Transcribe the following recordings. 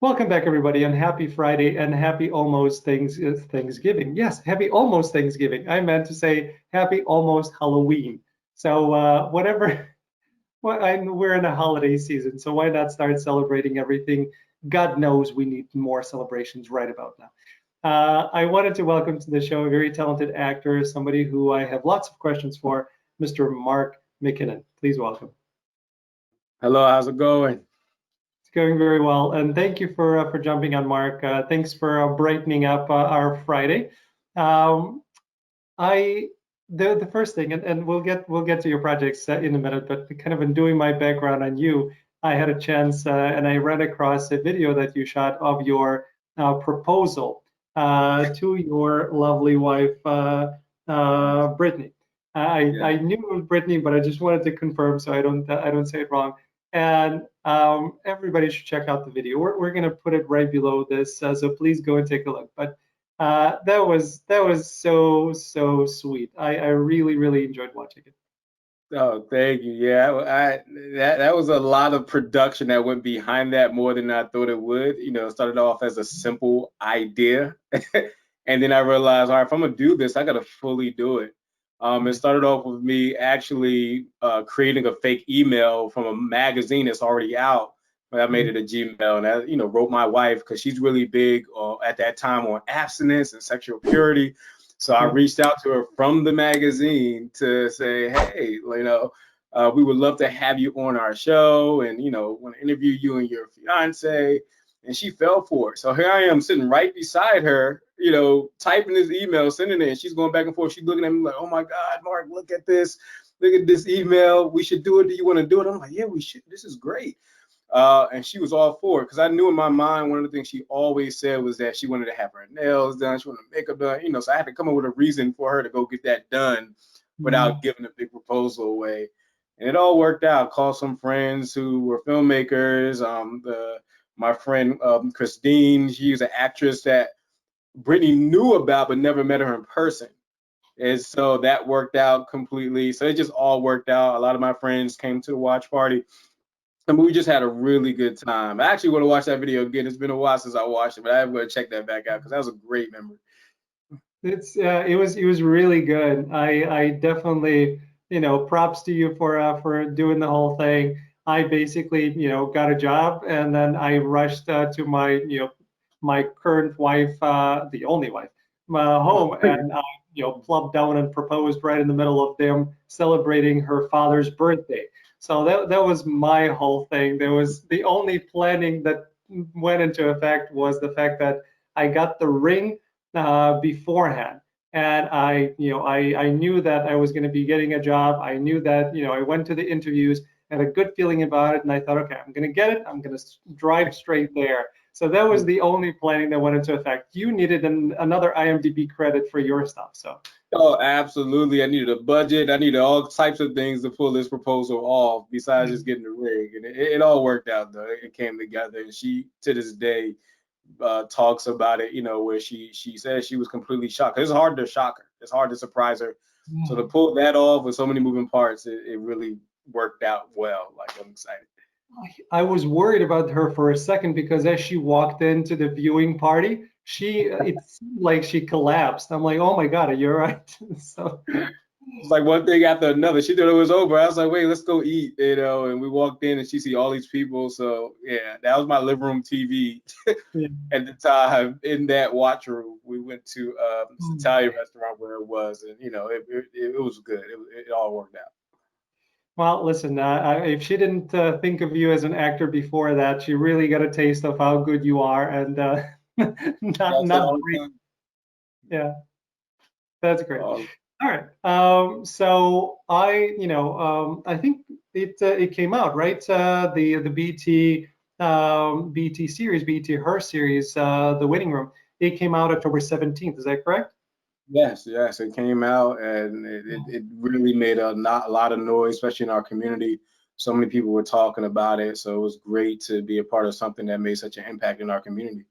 Welcome back, everybody, and happy Friday and happy almost Thanksgiving. Yes, happy almost Thanksgiving. I meant to say happy almost Halloween. So whatever, we're in a holiday season, so why not start celebrating everything? God knows we need more celebrations right about now. I wanted to welcome to the show a very talented actor, somebody who I have lots of questions for, Mr. Mark McKinnon. Please welcome. Hello, how's it going? Going very well, and thank you for jumping on, Mark. Thanks for brightening up our Friday. I the first thing, and we'll get to your projects in a minute, but kind of in doing my background on you, I had a chance and I ran across a video that you shot of your proposal to your lovely wife, Brittney. I knew it was Brittney, but I just wanted to confirm so I don't say it wrong. And everybody should check out the video. We're going to put it right below this, so please go and take a look. But that was so sweet. I really enjoyed watching it. Oh, thank you. Yeah, that was a lot of production that went behind that more than I thought it would. You know, it started off as a simple idea, and then I realized, all right, if I'm gonna do this, I gotta fully do it. It started off with me actually creating a fake email from a magazine that's already out. But I made it a Gmail, and I, wrote my wife because she's really big at that time on abstinence and sexual purity. So I reached out to her from the magazine to say, hey, we would love to have you on our show, and want to interview you and your fiance. And she fell for it. So here I am sitting right beside her, typing this email, sending it, and she's going back and forth. She's looking at me like, oh my God, Mark, look at this. Look at this email. We should do it. Do you want to do it? I'm like, yeah, we should. This is great. And she was all for it because I knew in my mind one of the things she always said was that she wanted to have her nails done, she wanted makeup done, so I had to come up with a reason for her to go get that done without giving a big proposal away. And it all worked out. Called some friends who were filmmakers. My friend Christine, she's an actress that Brittney knew about but never met her in person. And so that worked out completely. So it just all worked out. A lot of my friends came to the watch party. And we just had a really good time. I actually want to watch that video again. It's been a while since I watched it, but I'm going to check that back out because that was a great memory. It was really good. I definitely, props to you for doing the whole thing. I basically, got a job and then I rushed to my, my current wife, the only wife, my home, and plumped down and proposed right in the middle of them celebrating her father's birthday. So that was my whole thing. There was the only planning that went into effect was the fact that I got the ring beforehand, and I knew that I was going to be getting a job. I knew that I went to the interviews, had a good feeling about it, and I thought, okay, I'm going to get it. I'm going to drive straight there. So that was the only planning that went into effect. You needed another IMDb credit for your stuff, so. Oh, absolutely. I needed a budget. I needed all types of things to pull this proposal off besides just getting the rig. And it all worked out, though. It came together. And she, to this day, talks about it, where she says she was completely shocked. It's hard to shock her. It's hard to surprise her. So to pull that off with so many moving parts, it really worked out well. Like, I'm excited. I was worried about her for a second because as she walked into the viewing party, it seemed like she collapsed. I'm like, oh my God, are you all right? So it's like one thing after another. She thought it was over. I was like, wait, let's go eat, and we walked in and she see all these people. So yeah, that was my living room TV at the time in that watch room. We went to this Italian restaurant where it was, and it was good. It all worked out. Well, listen, if she didn't think of you as an actor before that, she really got a taste of how good you are, and not great. Yeah, that's great. All right. So I think it came out, right? The BT series, BT Her series, The Waiting Room. It came out October 17th. Is that correct? Yes, it came out, and it really made a lot of noise, especially in our community. So many people were talking about it, so it was great to be a part of something that made such an impact in our community.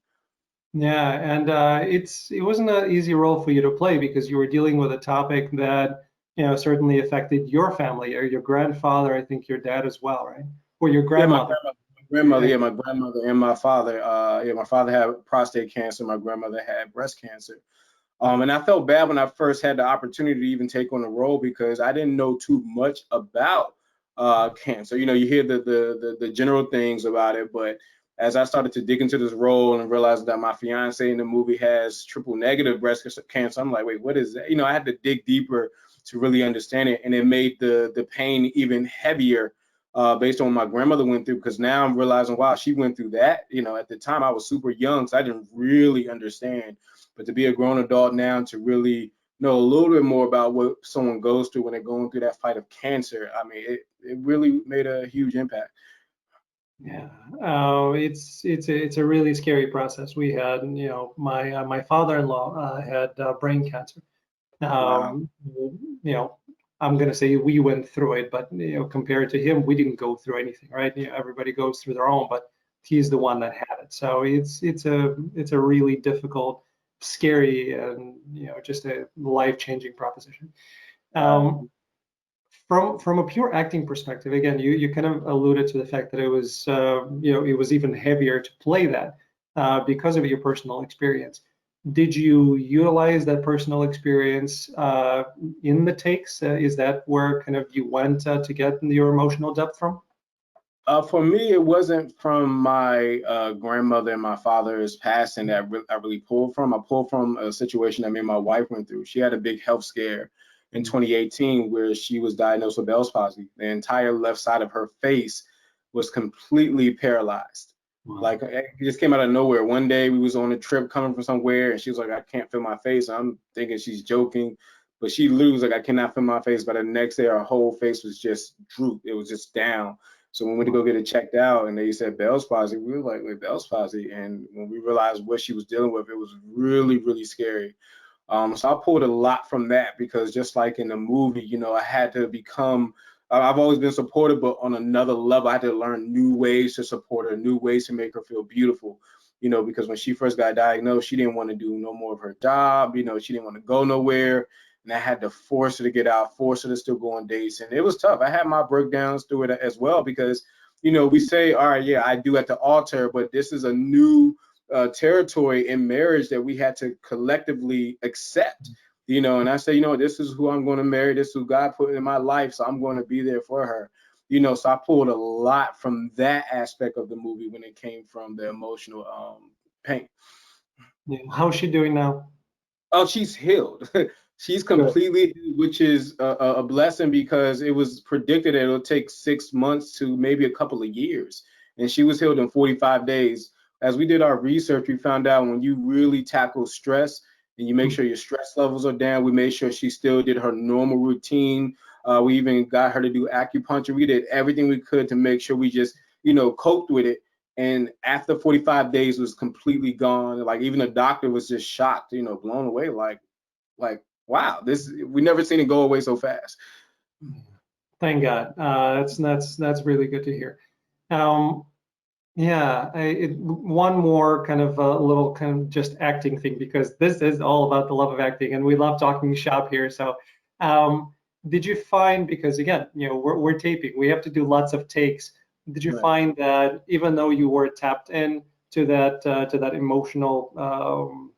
Yeah, and it wasn't an easy role for you to play because you were dealing with a topic that certainly affected your family or your grandfather. I think your dad as well, right? Or your grandmother. Yeah, grandmother, yeah, my grandmother and my father. Yeah, my father had prostate cancer. My grandmother had breast cancer. And I felt bad when I first had the opportunity to even take on the role because I didn't know too much about cancer. You know, you hear the general things about it, but as I started to dig into this role and realized that my fiance in the movie has triple negative breast cancer, I'm like, wait, what is that? You know, I had to dig deeper to really understand it, and it made the pain even heavier based on what my grandmother went through. Because now I'm realizing, wow, she went through that. You know, at the time I was super young, so I didn't really understand. But to be a grown adult now, to really know a little bit more about what someone goes through when they're going through that fight of cancer, I mean, it really made a huge impact. Yeah, it's a really scary process. We had, you know, my father-in-law had brain cancer. Wow. You know, I'm gonna say we went through it, but you know, compared to him, we didn't go through anything, right? You know, everybody goes through their own, but he's the one that had it. So it's a really difficult, scary, and you know, just a life-changing proposition. Um, from a pure acting perspective, again, you kind of alluded to the fact that it was you know, it was even heavier to play that because of your personal experience. Did you utilize that personal experience in the takes? Is that where kind of you went to get your emotional depth from? For me, it wasn't from my grandmother and my father's passing that I really pulled from. I pulled from a situation that me and my wife went through. She had a big health scare in 2018 where she was diagnosed with Bell's palsy. The entire left side of her face was completely paralyzed. Wow. Like it just came out of nowhere. One day we was on a trip coming from somewhere, and she was like, "I can't feel my face." I'm thinking she's joking, but she literally was like, "I cannot feel my face." By the next day, her whole face was just drooped. It was just down. So when we went to go get it checked out and they said Bell's palsy, we were like, wait, Bell's palsy. And when we realized what she was dealing with, it was really, really scary. So I pulled a lot from that because just like in the movie, you know, I had to become, I've always been supportive, but on another level, I had to learn new ways to support her, new ways to make her feel beautiful. You know, because when she first got diagnosed, she didn't want to do no more of her job. You know, she didn't want to go nowhere. And I had to force her to get out, force her to still go on dates. And it was tough. I had my breakdowns through it as well because, you know, we say, all right, yeah, I do at the altar, but this is a new territory in marriage that we had to collectively accept, you know. And I say, you know, this is who I'm going to marry. This is who God put in my life. So I'm going to be there for her, you know. So I pulled a lot from that aspect of the movie when it came from the emotional pain. Yeah. How's she doing now? Oh, she's healed. She's Good. completely healed, which is a blessing because it was predicted that it'll take 6 months to maybe a couple of years. And she was healed in 45 days. As we did our research, we found out when you really tackle stress and you make sure your stress levels are down, we made sure she still did her normal routine. We even got her to do acupuncture. We did everything we could to make sure we just, you know, coped with it. And after 45 days was completely gone. Like even the doctor was just shocked, you know, blown away. Like, wow, this we never seen it go away so fast. Thank God. That's really good to hear. Yeah, one more kind of a little kind of just acting thing because this is all about the love of acting and we love talking shop here. So, did you find, because again, you know, we're taping, we have to do lots of takes. Did you Right. find that even though you were tapped in to that emotional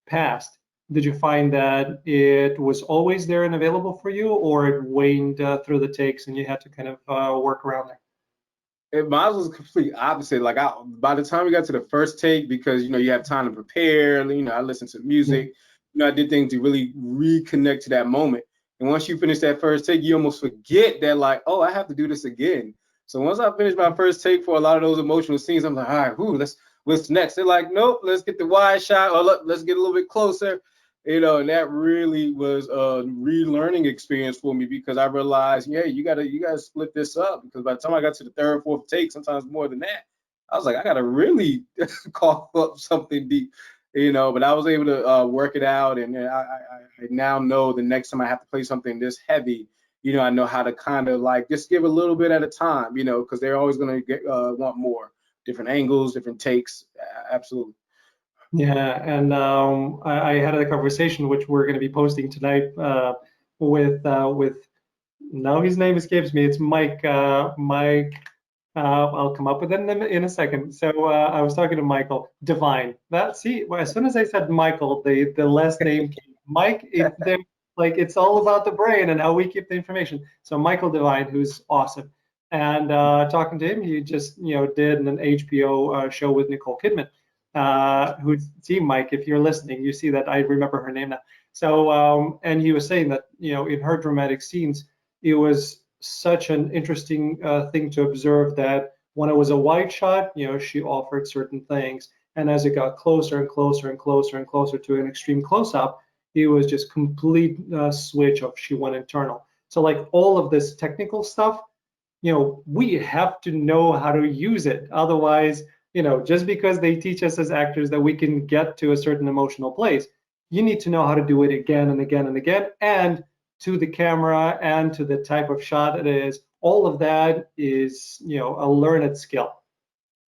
past, did you find that it was always there and available for you, or it waned through the takes and you had to kind of work around there? Mine was complete opposite. Like by the time we got to the first take, because you know you have time to prepare. You know, I listened to music. You know, I did things to really reconnect to that moment. And once you finish that first take, you almost forget that, like, oh, I have to do this again. So once I finished my first take for a lot of those emotional scenes, I'm like, all right, what's next? They're like, nope, let's get the wide shot, or let's get a little bit closer. You know, and that really was a relearning experience for me because I realized, yeah, you gotta split this up because by the time I got to the third, fourth take, sometimes more than that, I was like, I gotta really call up something deep, you know. But I was able to work it out, and I now know the next time I have to play something this heavy, you know, I know how to kind of like just give a little bit at a time, you know, because they're always gonna want more, different angles, different takes, absolutely. Yeah, and I had a conversation which we're going to be posting tonight with now his name escapes me. It's Mike. Mike. I'll come up with it in a second. So I was talking to Michael Divine. As soon as I said Michael, the last name came. Mike. Like it's all about the brain and how we keep the information. So Michael Divine, who's awesome, and talking to him, he just did an HBO show with Nicole Kidman. Who's see Mike, if you're listening, you see that I remember her name now. So and he was saying that in her dramatic scenes, it was such an interesting thing to observe that when it was a wide shot, she offered certain things, and as it got closer and closer and closer and closer to an extreme close-up, it was just complete switch of she went internal. So like all of this technical stuff, we have to know how to use it. Otherwise, just because they teach us as actors that we can get to a certain emotional place, you need to know how to do it again and again and again, and to the camera and to the type of shot it is. All of that is, a learned skill.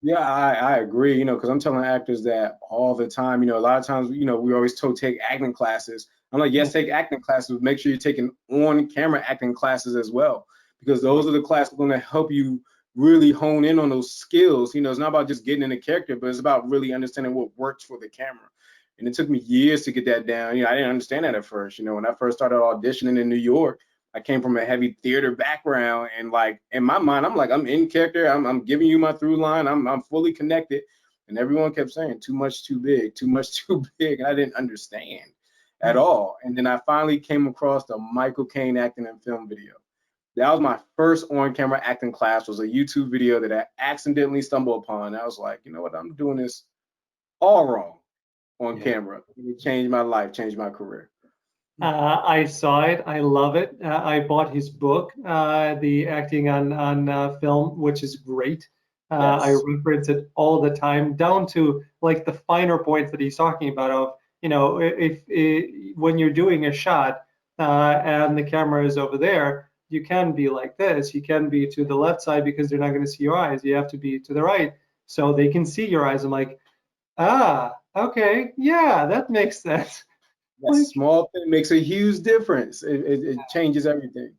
Yeah, I agree, because I'm telling actors that all the time. A lot of times, we always told take acting classes. I'm like, yes, take acting classes, but make sure you're taking on-camera acting classes as well, because those are the classes going to help you really hone in on those skills. It's not about just getting in a character, but it's about really understanding what works for the camera. And it took me years to get that down. I didn't understand that at first. When I first started auditioning in New York, I came from a heavy theater background, and like in my mind, I'm like, I'm in character. I'm giving you my through line. I'm fully connected. And everyone kept saying too much, too big, too much, too big. And I didn't understand at all. And then I finally came across the Michael Caine acting and film video. That was my first on-camera acting class. Was a YouTube video that I accidentally stumbled upon. I was like, you know what? I'm doing this all wrong on camera. It changed my life, changed my career. I saw it. I love it. I bought his book, The Acting on Film, which is great. I reference it all the time, down to like the finer points that he's talking about. Of if when you're doing a shot and the camera is over there, you can be like this. You can be to the left side because they're not going to see your eyes. You have to be to the right so they can see your eyes. I'm like, okay, yeah, that makes sense. That small thing makes a huge difference. It changes everything.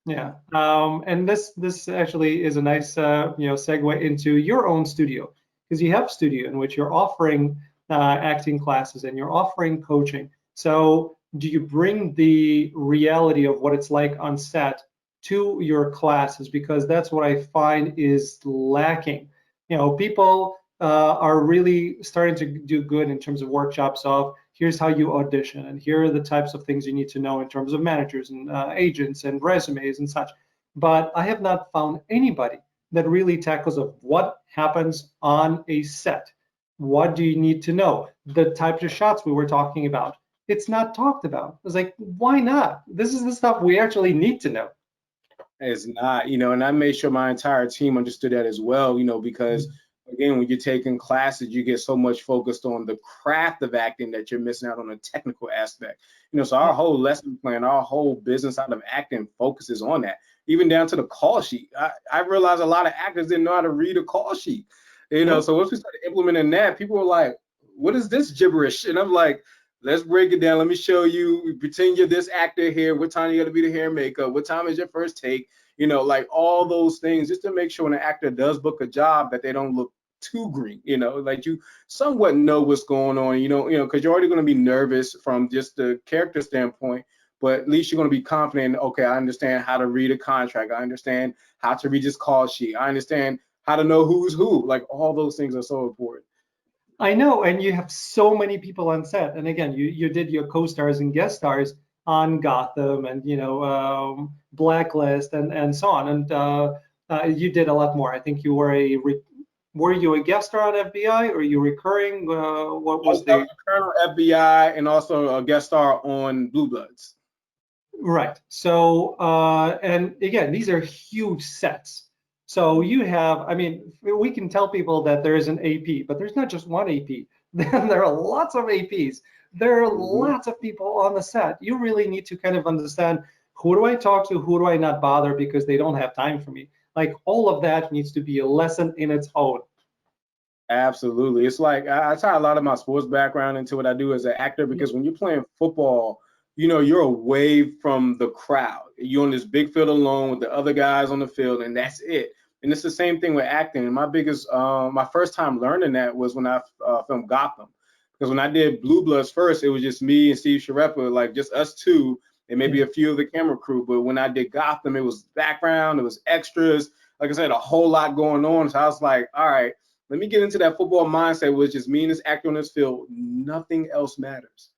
Yeah, and this actually is a nice segue into your own studio, because you have a studio in which you're offering acting classes and you're offering coaching. So do you bring the reality of what it's like on set to your classes? Because that's what I find is lacking. People are really starting to do good in terms of workshops of here's how you audition, and here are the types of things you need to know in terms of managers and agents and resumes and such. But I have not found anybody that really tackles of what happens on a set. What do you need to know? The types of shots we were talking about. It's not talked about. It's like, why not? This is the stuff we actually need to know. It's not, and I made sure my entire team understood that as well, because again, when you're taking classes, you get so much focused on the craft of acting that you're missing out on the technical aspect. So our whole lesson plan, our whole business out of acting focuses on that, even down to the call sheet. I realized a lot of actors didn't know how to read a call sheet. So once we started implementing that, people were like, what is this gibberish? And I'm like, let's break it down. Let me show you. Pretend you're this actor here. What time you got to be the hair and makeup? What time is your first take? Like all those things, just to make sure when an actor does book a job that they don't look too green. Like you somewhat know what's going on. Because you're already going to be nervous from just the character standpoint, but at least you're going to be confident. Okay, I understand how to read a contract. I understand how to read this call sheet. I understand how to know who's who. Like all those things are so important. I know, and you have so many people on set. And again, you did your co-stars and guest stars on Gotham and Blacklist and so on. And you did a lot more. I think you were were you a guest star on FBI, or you recurring? What was the Colonel FBI and also a guest star on Blue Bloods? Right. So and again, these are huge sets. So you have, I mean, we can tell people that there is an AP, but there's not just one AP. There are lots of APs. There are lots of people on the set. You really need to kind of understand, who do I talk to? Who do I not bother because they don't have time for me? Like all of that needs to be a lesson in its own. Absolutely. It's like I tie a lot of my sports background into what I do as an actor, because when you're playing football, you're away from the crowd. You're on this big field alone with the other guys on the field, and that's it. And it's the same thing with acting. And my first time learning that was when I filmed Gotham. Because when I did Blue Bloods first, it was just me and Steve Shareppa, like just us two, and maybe a few of the camera crew. But when I did Gotham, it was background, it was extras. Like I said, a whole lot going on. So I was like, all right, let me get into that football mindset, which is me and this actor on this field. Nothing else matters.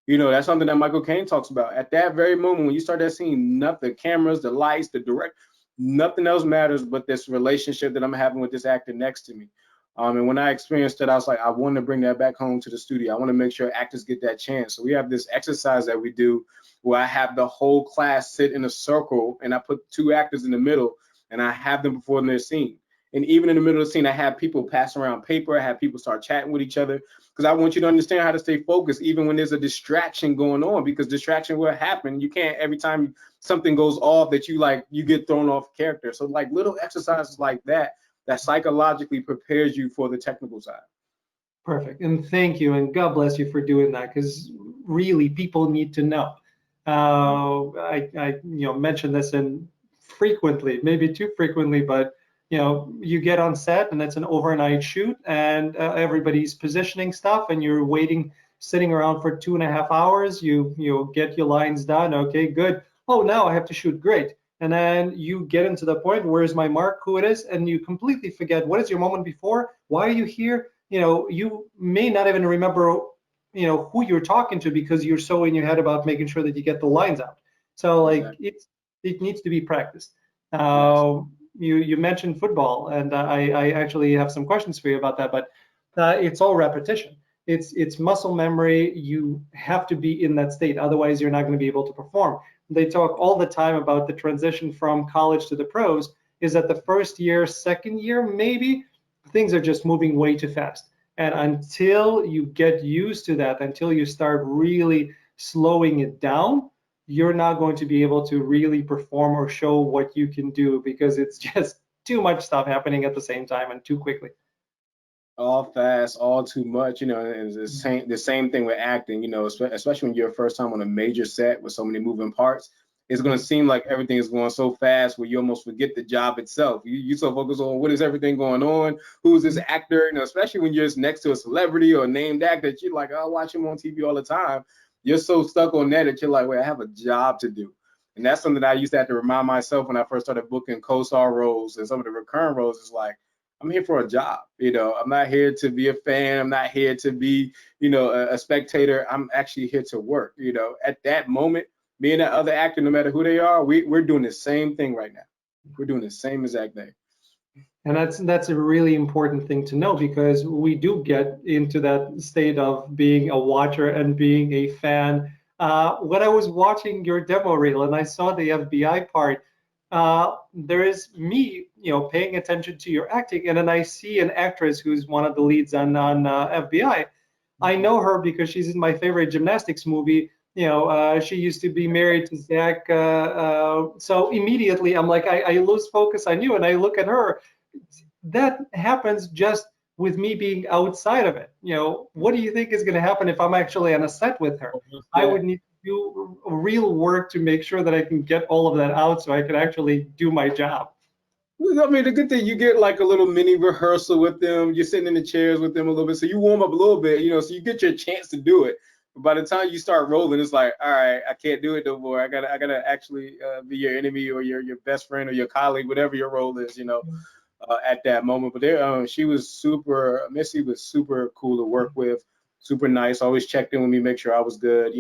You know, that's something that Michael Caine talks about. At that very moment, when you start that scene, nothing, the cameras, the lights, the direct, nothing else matters but this relationship that I'm having with this actor next to me. And when I experienced it, I was like, I want to bring that back home to the studio. I want to make sure actors get that chance. So we have this exercise that we do where I have the whole class sit in a circle and I put two actors in the middle and I have them perform their scene. And even in the middle of the scene, I have people pass around paper. I have people start chatting with each other because I want you to understand how to stay focused even when there's a distraction going on, because distraction will happen. You can't, every time something goes off that you get thrown off character. So like little exercises like that psychologically prepares you for the technical side. Perfect. And thank you. And God bless you for doing that, because really people need to know. I mentioned this in frequently, maybe too frequently, but you get on set and it's an overnight shoot and everybody's positioning stuff and you're waiting, sitting around for 2.5 hours. You get your lines done. Okay, good. Oh, now I have to shoot. Great. And then you get into the point, where's my mark, who it is, and you completely forget what is your moment before, why are you here? You may not even remember, who you're talking to because you're so in your head about making sure that you get the lines out. So like Exactly. it needs to be practiced. Yes. You mentioned football, and I actually have some questions for you about that, but it's all repetition. It's muscle memory. You have to be in that state, otherwise you're not going to be able to perform. They talk all the time about the transition from college to the pros is that the first year, second year, maybe things are just moving way too fast. And until you get used to that, until you start really slowing it down, you're not going to be able to really perform or show what you can do, because it's just too much stuff happening at the same time and too quickly. All fast, all too much, and it's the same thing with acting, especially when you're first time on a major set with so many moving parts. It's going to seem like everything is going so fast where you almost forget the job itself. You so focused on what is everything going on, who's this actor, especially when you're just next to a celebrity or a named actor that you're like, oh, I watch him on TV all the time. You're so stuck on that you're like, wait, I have a job to do. And that's something that I used to have to remind myself when I first started booking co-star roles and some of the recurring roles. Is like, I'm here for a job. I'm not here to be a fan. I'm not here to be, a spectator. I'm actually here to work. At that moment, me and that other actor, no matter who they are, we're doing the same thing right now. We're doing the same exact thing. And that's a really important thing to know, because we do get into that state of being a watcher and being a fan. When I was watching your demo reel and I saw the FBI part, there is me, paying attention to your acting, and then I see an actress who's one of the leads on FBI. I know her because she's in my favorite gymnastics movie. She used to be married to Zach. So immediately I'm like, I lose focus on you and I look at her. That happens just with me being outside of it. What do you think is going to happen if I'm actually on a set with her? I would need to do real work to make sure that I can get all of that out so I can actually do my job. I mean, the good thing, you get like a little mini rehearsal with them. You're sitting in the chairs with them a little bit, so you warm up a little bit, so you get your chance to do it. But by the time you start rolling, it's like, all right, I can't do it no more. I gotta actually be your enemy or your best friend or your colleague, whatever your role is, at that moment. But Missy was super cool to work with, super nice. Always checked in with me, make sure I was good.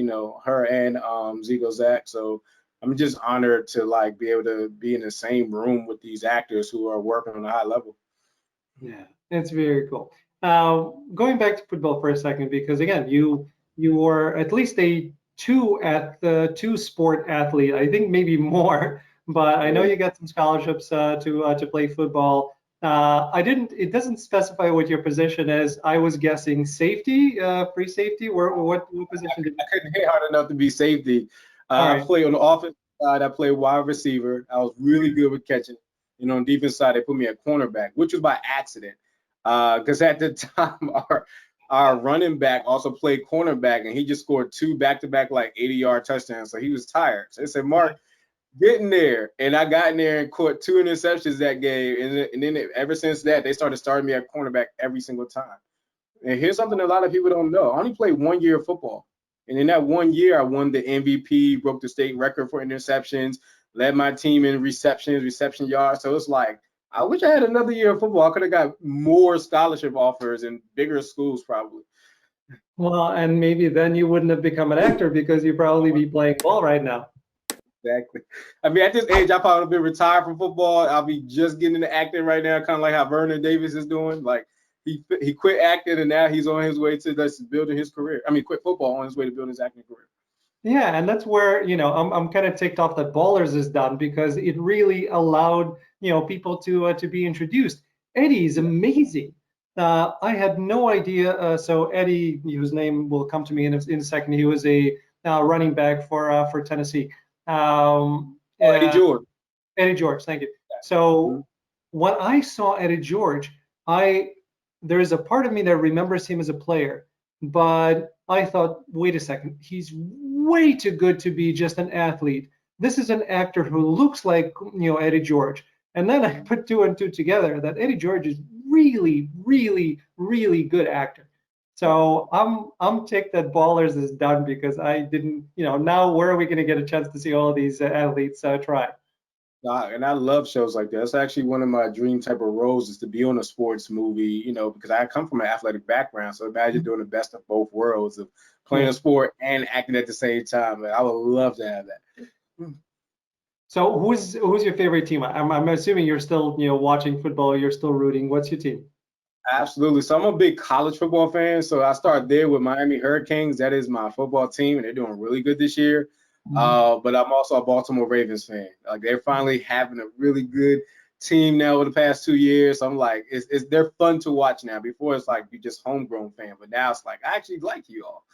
Her and Zico Zach. So I'm just honored to be able to be in the same room with these actors who are working on a high level. Yeah, it's very cool. Going back to football for a second, because again, you were at least a two sport athlete. I think maybe more, but I know you got some scholarships to play football. It doesn't specify what your position is. I was guessing safety, free safety. What position did you? I couldn't hit hard enough to be safety. Right. I play on the offensive side. I play wide receiver. I was really good with catching. On the defense side, they put me at cornerback, which was by accident. Because at the time, our running back also played cornerback, and he just scored 2 back-to-back 80-yard touchdowns. So he was tired. So they said, Mark, getting there, and I got in there and caught 2 interceptions that game, and then ever since that, they starting me at cornerback every single time. And here's something a lot of people don't know. I only played 1 year of football. And in that 1 year, I won the MVP, broke the state record for interceptions, led my team in receptions, reception yards. So it's like, I wish I had another year of football. I could have got more scholarship offers in bigger schools probably. Well, and maybe then you wouldn't have become an actor because you'd probably be playing ball right now. Exactly. I mean, at this age, I probably been retired from football. I'll be just getting into acting right now, kind of like how Vernon Davis is doing. Like he quit acting and now he's on his way to just building his career. I mean, quit football on his way to building his acting career. Yeah, and that's where, I'm kind of ticked off that Ballers is done because it really allowed, people to be introduced. Eddie is amazing. I had no idea. So Eddie, whose name will come to me in a second, he was a running back for Tennessee. Eddie George. Eddie George, thank you. So when I saw Eddie George, there is a part of me that remembers him as a player, but I thought, wait a second, he's way too good to be just an athlete. This is an actor who looks like, Eddie George. And then I put 2 and 2 together that Eddie George is really, really, really good actor. So I'm ticked that Ballers is done because I didn't, now where are we going to get a chance to see all of these athletes try? And I love shows like that. That's actually one of my dream type of roles is to be on a sports movie, because I come from an athletic background. So imagine doing the best of both worlds of playing a sport and acting at the same time. I would love to have that. So who's your favorite team? I'm assuming you're still, watching football. You're still rooting. What's your team? Absolutely. So I'm a big college football fan. So I start there with Miami Hurricanes. That is my football team, and they're doing really good this year. But I'm also a Baltimore Ravens fan. Like they're finally having a really good team now over the past 2 years. So I'm like, they're fun to watch now. Before it's like you just homegrown fan, but now it's like I actually like you all.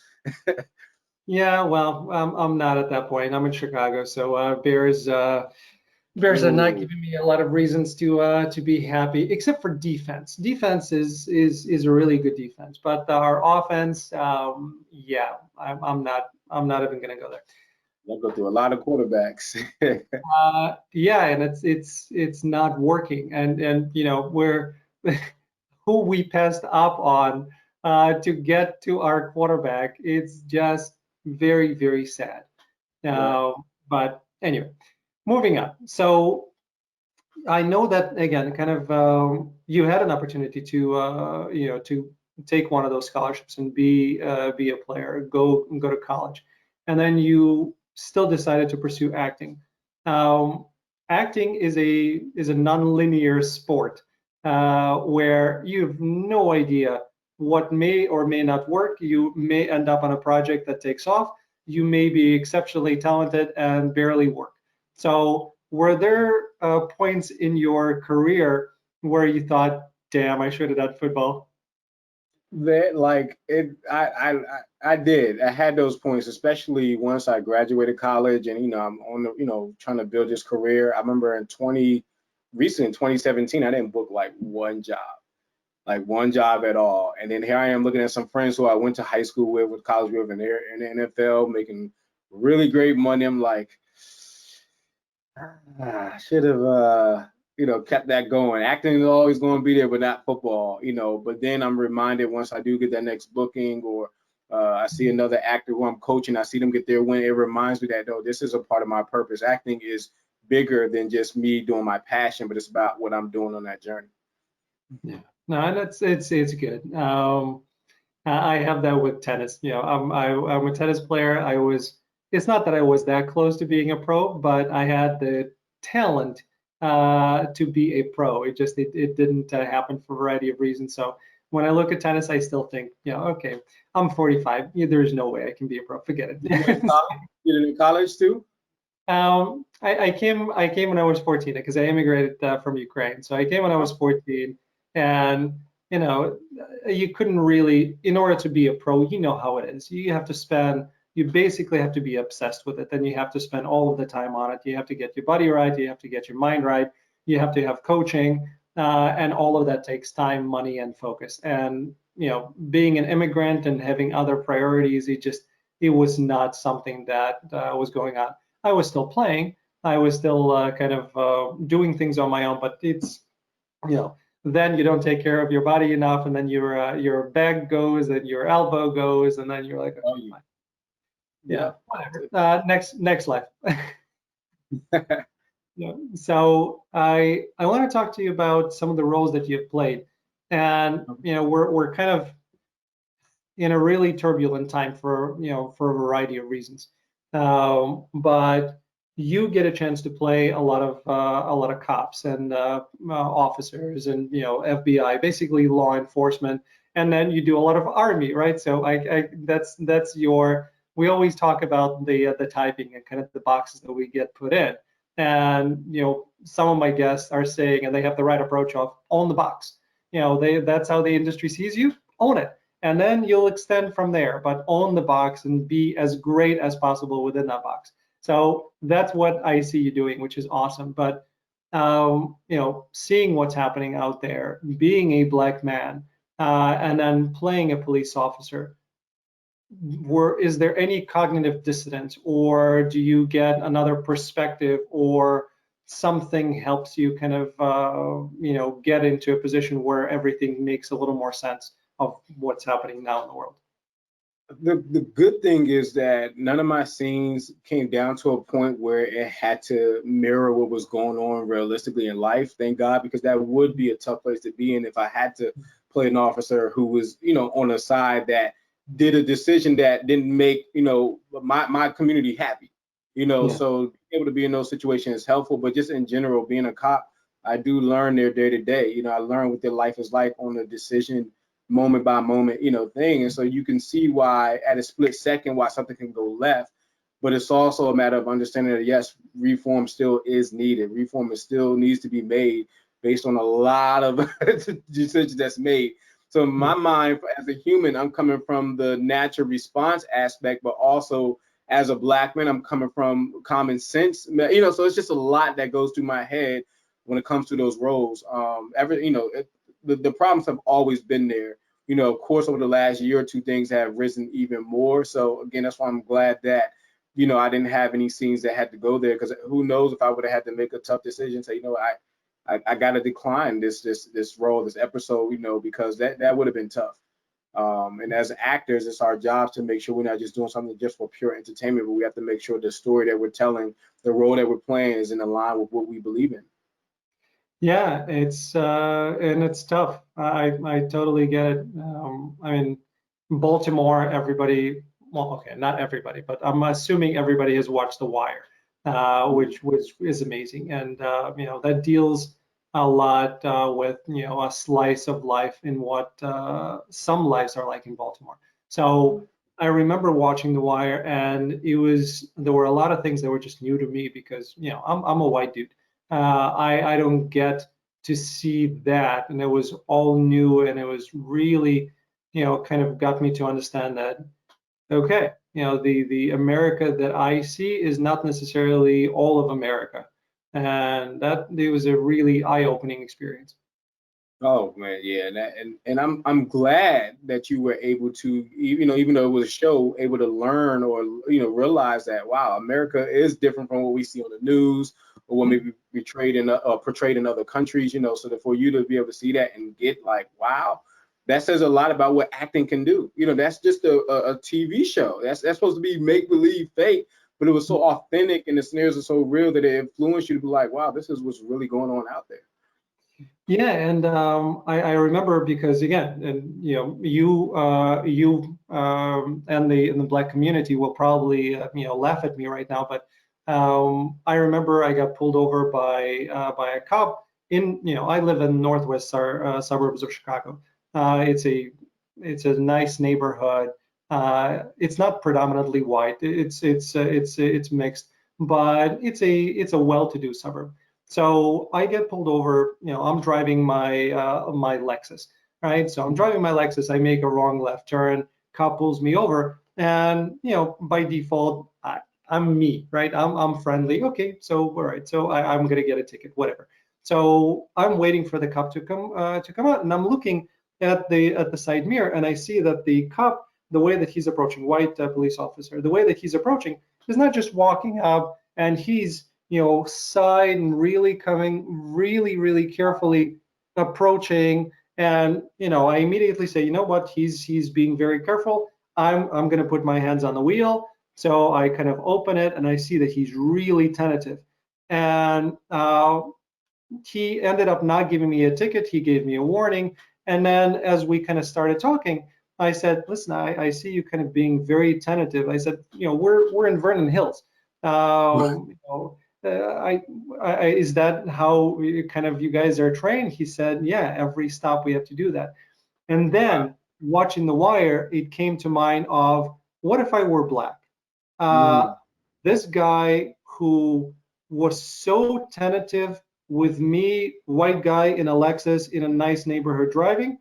Yeah, well, I'm not at that point. I'm in Chicago, so Bears are not giving me a lot of reasons to be happy, except for defense. Defense is a really good defense, but our offense, yeah, I'm not even going to go there. I'll go through a lot of quarterbacks. Yeah, and it's not working, and we're who we passed up on to get to our quarterback. It's just very, very sad. But anyway, moving on. So I know that again, kind of you had an opportunity to to take one of those scholarships and be a player, go to college, and then you still decided to pursue acting. Acting is a non-linear sport where you have no idea what may or may not work. You may end up on a project that takes off. You may be exceptionally talented and barely work. So were there points in your career where you thought, damn, I should have done football? That like it, I did. I had those points, especially once I graduated college, and I'm on the trying to build this career. I remember in 2017, I didn't book like one job at all. And then here I am looking at some friends who I went to high school with college with, and they're in the NFL making really great money. I'm like, I should have kept that going. Acting is always going to be there, but not football, But then I'm reminded once I do get that next booking, or I see another actor who I'm coaching, I see them get their win. It reminds me that, no, this is a part of my purpose. Acting is bigger than just me doing my passion, but it's about what I'm doing on that journey. Yeah, no, it's good. I have that with tennis. I'm a tennis player. It's not that I was that close to being a pro, but I had the talent to be a pro. It didn't happen for a variety of reasons. So when I look at tennis, I still think, okay, I'm 45. There's no way I can be a pro. Forget it. You did in college too? I came when I was 14 because I immigrated from Ukraine. So I came when I was 14, and you couldn't really, in order to be a pro, how it is. You basically have to be obsessed with it. Then you have to spend all of the time on it. You have to get your body right. You have to get your mind right. You have to have coaching, and all of that takes time, money, and focus. And being an immigrant and having other priorities, it was not something that was going on. I was still playing, I was still kind of doing things on my own. But it's, then you don't take care of your body enough, and then your back goes, and your elbow goes, and then you're like, Oh, okay, fine. yeah. Whatever. Next life. Yeah. So I want to talk to you about some of the roles that you've played, and we're kind of in a really turbulent time for a variety of reasons, but you get a chance to play a lot of cops and officers and FBI, basically law enforcement, and then you do a lot of army, right? So that's your. We always talk about the typing and kind of the boxes that we get put in. And some of my guests are saying, and they have the right approach of own the box. That's how the industry sees you. Own it, and then you'll extend from there. But own the box and be as great as possible within that box. So that's what I see you doing, which is awesome. But seeing what's happening out there, being a black man, and then playing a police officer. Is there any cognitive dissonance, or do you get another perspective, or something helps you kind of get into a position where everything makes a little more sense of what's happening now in the world? The good thing is that none of my scenes came down to a point where it had to mirror what was going on realistically in life. Thank God, because that would be a tough place to be in if I had to play an officer who was, on a side that did a decision that didn't make, my community happy. So being able to be in those situations is helpful. But just in general, being a cop, I do learn their day to day. I learn what their life is like on a decision moment by moment, thing. And so you can see why at a split second, why something can go left, but it's also a matter of understanding that yes, reform still is needed. Reform still needs to be made based on a lot of decisions that's made. So in my mind, as a human, I'm coming from the natural response aspect, but also as a black man, I'm coming from common sense, so it's just a lot that goes through my head when it comes to those roles. The problems have always been there. Of course, over the last year or two, things have risen even more. So again, that's why I'm glad that, I didn't have any scenes that had to go there, because who knows if I would have had to make a tough decision, say, I got to decline this role, this episode, because that would have been tough. And as actors, it's our job to make sure we're not just doing something just for pure entertainment, but we have to make sure the story that we're telling, the role that we're playing, is in line with what we believe in. Yeah, and it's tough. I totally get it. I mean, Baltimore, everybody, well, okay, not everybody, but I'm assuming everybody has watched The Wire, which is amazing, and that deals a lot with a slice of life in what some lives are like in Baltimore. So I remember watching The Wire, and there were a lot of things that were just new to me because I'm a white dude. I don't get to see that, and it was all new, and it was really kind of got me to understand that okay, the America that I see is not necessarily all of America, and that it was a really eye-opening experience. Oh man, yeah, and I'm glad that you were able to, even though it was a show, able to learn or realize that wow, America is different from what we see on the news or what maybe portrayed in other countries. So that for you to be able to see that and get like wow, that says a lot about what acting can do. That's just a TV show. That's supposed to be make believe, fake, but it was so authentic and the scenarios are so real that it influenced you to be like wow, this is what's really going on out there. Yeah, and I remember because again, and you and the black community will probably laugh at me right now, but I remember I got pulled over by a cop in I live in northwest suburbs of Chicago. It's a nice neighborhood. It's not predominantly white. It's mixed, but it's a well-to-do suburb. So I get pulled over, I'm driving my Lexus, right? So I'm driving my Lexus, I make a wrong left turn, cop pulls me over, and by default, I'm me, right? I'm friendly. Okay, so all right, so I'm gonna get a ticket, whatever. So I'm waiting for the cop to come out, and I'm looking at the side mirror, and I see that the cop, the way that he's approaching, white police officer, the way that he's approaching is not just walking up and he's side and really coming, really carefully approaching. And I immediately say, you know what, he's being very careful. I'm going to put my hands on the wheel. So I kind of open it and I see that he's really tentative. And he ended up not giving me a ticket. He gave me a warning. And then as we kind of started talking, I said, listen, I see you kind of being very tentative. I said, we're in Vernon Hills. Is that how you guys are trained? He said, yeah, every stop we have to do that. And then watching The Wire, it came to mind of, what if I were black? This guy who was so tentative with me, white guy in a Lexus in a nice neighborhood driving,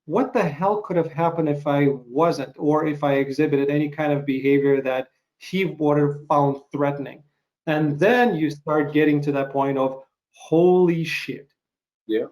what the hell could have happened if I wasn't, or if I exhibited any kind of behavior that he would have found threatening? And then you start getting to that point of, holy shit. Yeah.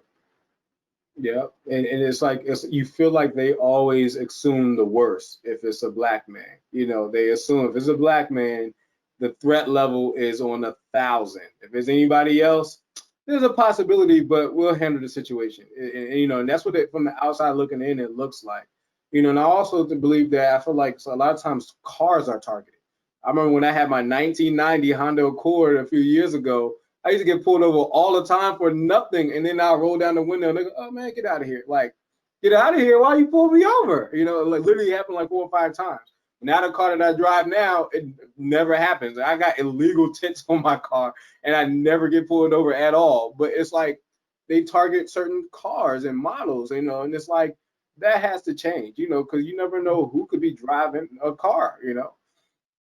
Yeah. And it's like, you feel like they always assume the worst if it's a black man. They assume if it's a black man, the threat level is on 1,000. If it's anybody else, there's a possibility, but we'll handle the situation. And that's what from the outside looking in, it looks like. And I also believe that I feel like a lot of times cars are targeted. I remember when I had my 1990 Honda Accord a few years ago, I used to get pulled over all the time for nothing. And then I'll roll down the window and they go, oh man, get out of here. Like, get out of here. Why you pull me over? Like literally happened like 4 or 5 times. Now the car that I drive now, it never happens. I got illegal tints on my car and I never get pulled over at all. But it's like they target certain cars and models, and it's like that has to change, because you never know who could be driving a car,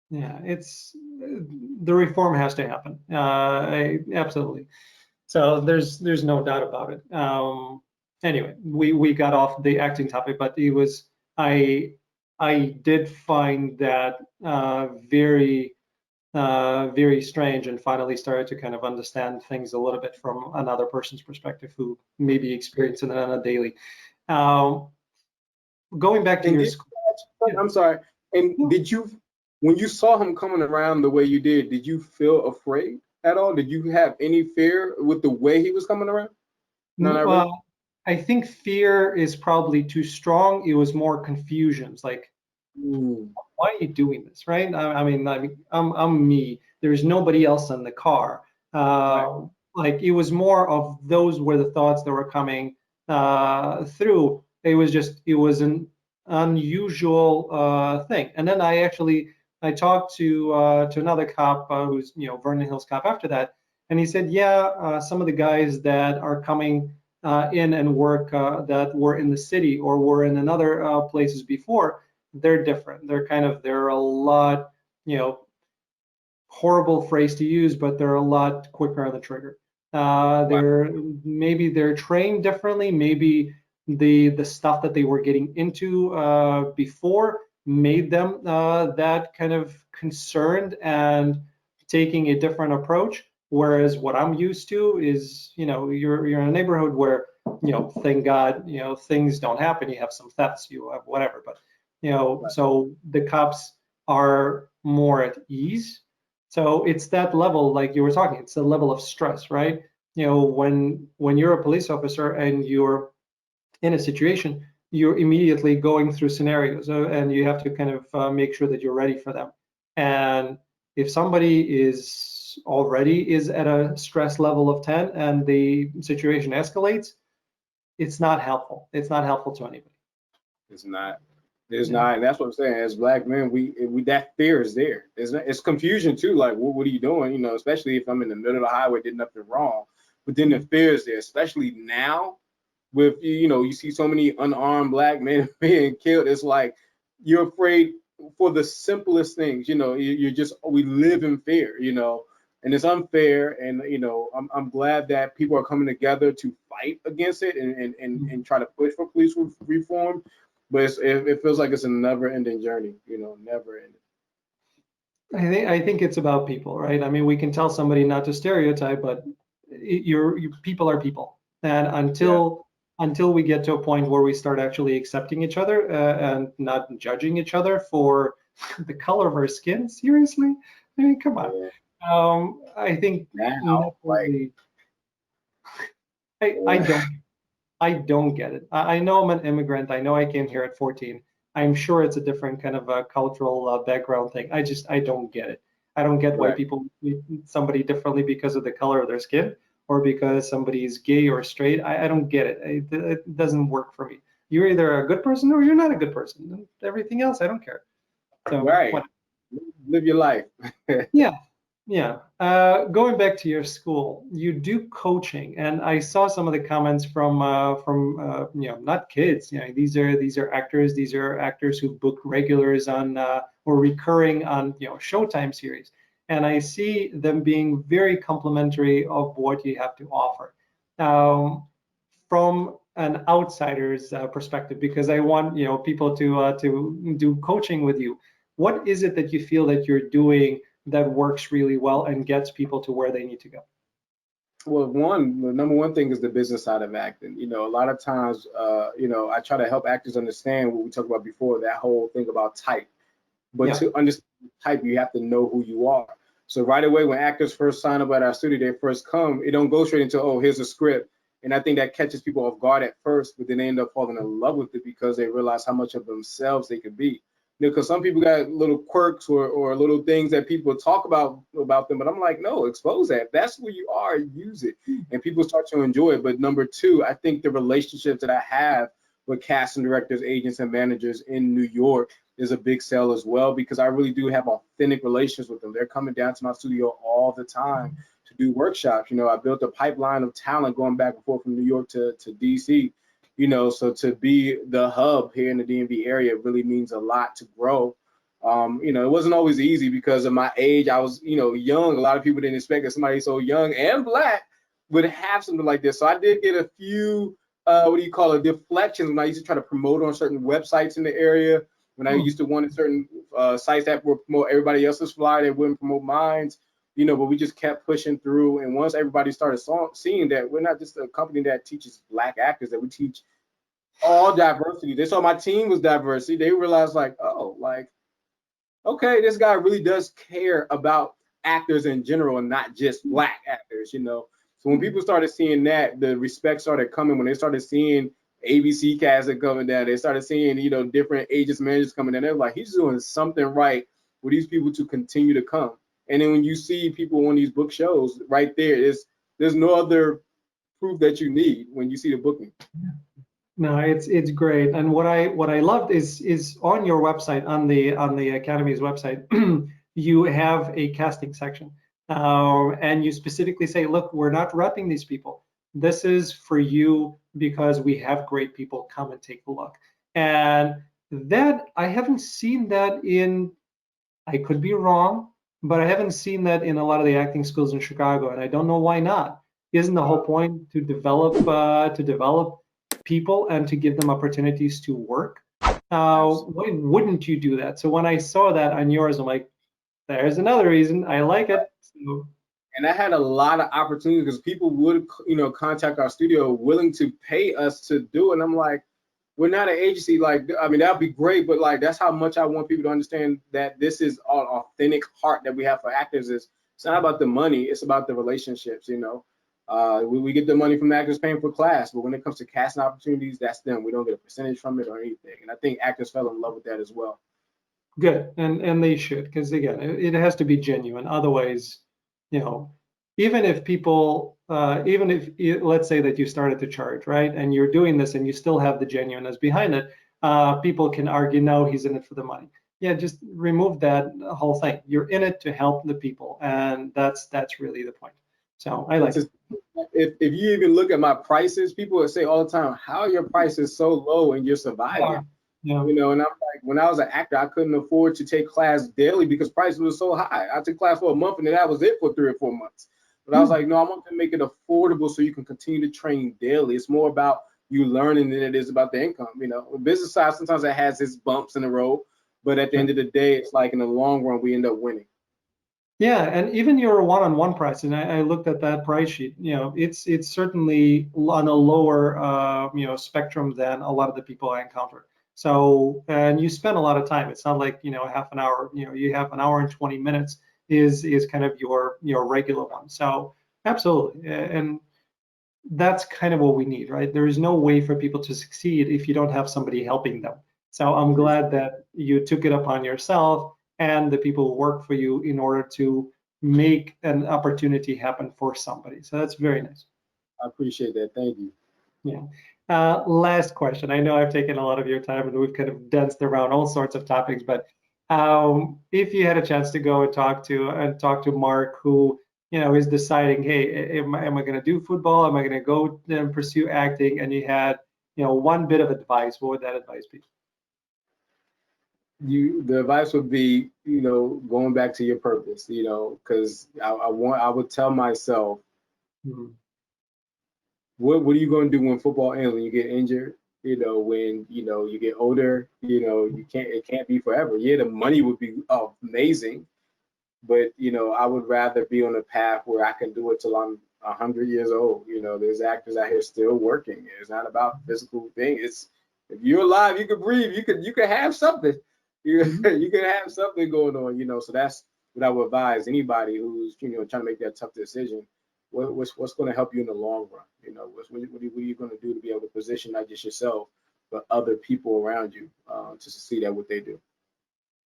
Yeah, the reform has to happen. Absolutely. So there's no doubt about it. Anyway, we got off the acting topic, but it was I did find that very strange, and finally started to kind of understand things a little bit from another person's perspective who maybe experiencing it on a daily. Going back to your school. I'm sorry. And did you, when you saw him coming around the way you did you feel afraid at all? Did you have any fear with the way he was coming around? No, I think fear is probably too strong. It was more confusions, like, why are you doing this, right? I mean, I'm me. There's nobody else in the car. Right. Like, it was more of those were the thoughts that were coming through. It was an unusual thing. And then I talked to another cop who's Vernon Hills cop after that, and he said, yeah, some of the guys that are coming in and work that were in the city or were in another places before, they're different. They're a lot, horrible phrase to use, but they're a lot quicker on the trigger. They're trained differently. Maybe the stuff that they were getting into before made them that kind of concerned and taking a different approach. Whereas what I'm used to is, you're in a neighborhood where, thank God, things don't happen. You have some thefts, you have whatever, but so the cops are more at ease. So it's that level, like you were talking, it's the level of stress, right? When you're a police officer and you're in a situation, you're immediately going through scenarios, and you have to kind of make sure that you're ready for them. And if somebody is at a stress level of 10 and the situation escalates, it's not helpful. It's not helpful to anybody. It's not. It's not, and that's what I'm saying. As black men, we that fear is there. It's confusion too. Like, what are you doing? Especially if I'm in the middle of the highway, did nothing wrong. But then the fear is there, especially now, with you see so many unarmed black men being killed. It's like you're afraid for the simplest things. We live in fear. And it's unfair. And I'm glad that people are coming together to fight against it and try to push for police reform. But it feels like it's a never-ending journey, never ending. I think it's about people, right? I mean, we can tell somebody not to stereotype, but people are people, and until we get to a point where we start actually accepting each other and not judging each other for the color of our skin, seriously, I mean, come on. I think now? not Like, really. I don't get it. I know I'm an immigrant. I know I came here at 14. I'm sure it's a different kind of a cultural background thing. I don't get it. I don't get why right. people treat somebody differently because of the color of their skin or because somebody is gay or straight. I don't get it. It doesn't work for me. You're either a good person or you're not a good person. And everything else, I don't care. So Right. what? Live your life. Yeah, yeah. Going back to your school, you do coaching, and I saw some of the comments from not kids. These are actors. These are actors who book regulars on or recurring on Showtime series, and I see them being very complimentary of what you have to offer. From an outsider's perspective, because I want people to do coaching with you. What is it that you feel that you're doing that works really well and gets people to where they need to go? Well, the number one thing is the business side of acting. A lot of times, I try to help actors understand what we talked about before, that whole thing about type. But Yeah. to understand type, you have to know who you are. So right away, when actors first sign up at our studio, they first come, it don't go straight into, oh, here's a script. And I think that catches people off guard at first, but then they end up falling in love with it because they realize how much of themselves they could be. Because some people got little quirks or little things that people talk about them, but I'm like, no, expose that. If that's who you are, use it, and people start to enjoy it. But number two, I think the relationships that I have with casting directors, agents, and managers in New York is a big sell as well, because I really do have authentic relations with them. They're coming down to my studio all the time to do workshops. I built a pipeline of talent going back and forth from New York to DC. So to be the hub here in the DMV area really means a lot to grow. It wasn't always easy because of my age. I was, young. A lot of people didn't expect that somebody so young and Black would have something like this. So I did get a few, deflections when I used to try to promote on certain websites in the area. When I used to want certain sites that would promote everybody else's flyer, they wouldn't promote mine. But we just kept pushing through. And once everybody started seeing that we're not just a company that teaches Black actors, that we teach all diversity. They saw my team was diversity. They realized okay, this guy really does care about actors in general and not just Black actors. So when people started seeing that, the respect started coming. When they started seeing ABC cast coming down, they started seeing, different agents, managers coming down. They're like, he's doing something right for these people to continue to come. And then when you see people on these book shows, right there's no other proof that you need when you see the booking. No, it's great. And what I loved is on your website, on the Academy's website, you have a casting section, and you specifically say, look, we're not repping these people. This is for you because we have great people. Come and take a look. And that I haven't seen that in. I could be wrong, but I haven't seen that in a lot of the acting schools in Chicago, and I don't know why not. Isn't the whole point to develop people and to give them opportunities to work? Why wouldn't you do that? So when I saw that on yours, I'm like, there's another reason I like it. So, And I had a lot of opportunities because people would, contact our studio willing to pay us to do it. And I'm like, we're not an agency. That'd be great, but that's how much I want people to understand that this is an authentic heart that we have for actors. It's not about the money, it's about the relationships. We get the money from the actors paying for class, but when it comes to casting opportunities, that's them. We don't get a percentage from it or anything. And I think actors fell in love with that as well. good, and they should, because again, it has to be genuine. Otherwise, even if people, even if let's say that you started to charge, right, and you're doing this and you still have the genuineness behind it, people can argue, no, he's in it for the money. Yeah, just remove that whole thing. You're in it to help the people, and that's really the point. So I like it. If you even look at my prices, people would say all the time, how are your prices so low and you're surviving? Yeah. And I'm like, when I was an actor, I couldn't afford to take class daily because prices were so high. I took class for a month and then that was it for 3 or 4 months. But I was like, no, I want to make it affordable so you can continue to train daily. It's more about you learning than it is about the income. The business side, sometimes it has its bumps in the road, but at the end of the day, it's like in the long run, we end up winning. Yeah, and even your one-on-one price, and I looked at that price sheet. It's certainly on a lower spectrum than a lot of the people I encounter. So, and you spend a lot of time. It's not like half an hour. You have an hour and 20 minutes is kind of your regular one. So absolutely, and that's kind of what we need, right? There is no way for people to succeed if you don't have somebody helping them. So I'm glad that you took it upon yourself and the people who work for you in order to make an opportunity happen for somebody. So that's very nice. I appreciate that. Thank you. Yeah. Last question. I know I've taken a lot of your time and we've kind of danced around all sorts of topics, but if you had a chance to go and talk to Mark, who is deciding, hey, am I going to do football? Am I going to go and pursue acting? And you had one bit of advice. What would that advice be? The advice would be, going back to your purpose, because I would tell myself, Mhm. what are you going to do when football ends, when you get injured, when you get older, it can't be forever. Yeah, the money would be amazing, but I would rather be on a path where I can do it till I'm 100 years old. There's actors out here still working. It's not about physical thing. It's, if you're alive, you can breathe, you can have something. You can have something going on. So that's what I would advise anybody who's trying to make that tough decision. What's going to help you in the long run? What are you going to do to be able to position not just yourself but other people around you to succeed at what they do?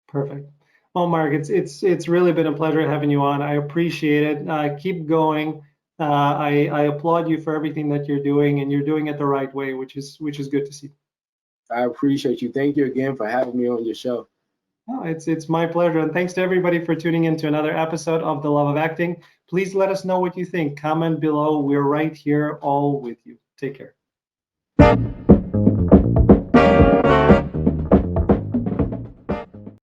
Perfect. Well, Mark, it's really been a pleasure having you on. I appreciate it. Keep going. I applaud you for everything that you're doing, and you're doing it the right way, which is good to see. I appreciate you. Thank you again for having me on your show. Oh, it's my pleasure, and thanks to everybody for tuning in to another episode of The Love of Acting. Please let us know what you think. Comment below. We're right here, all with you. Take care.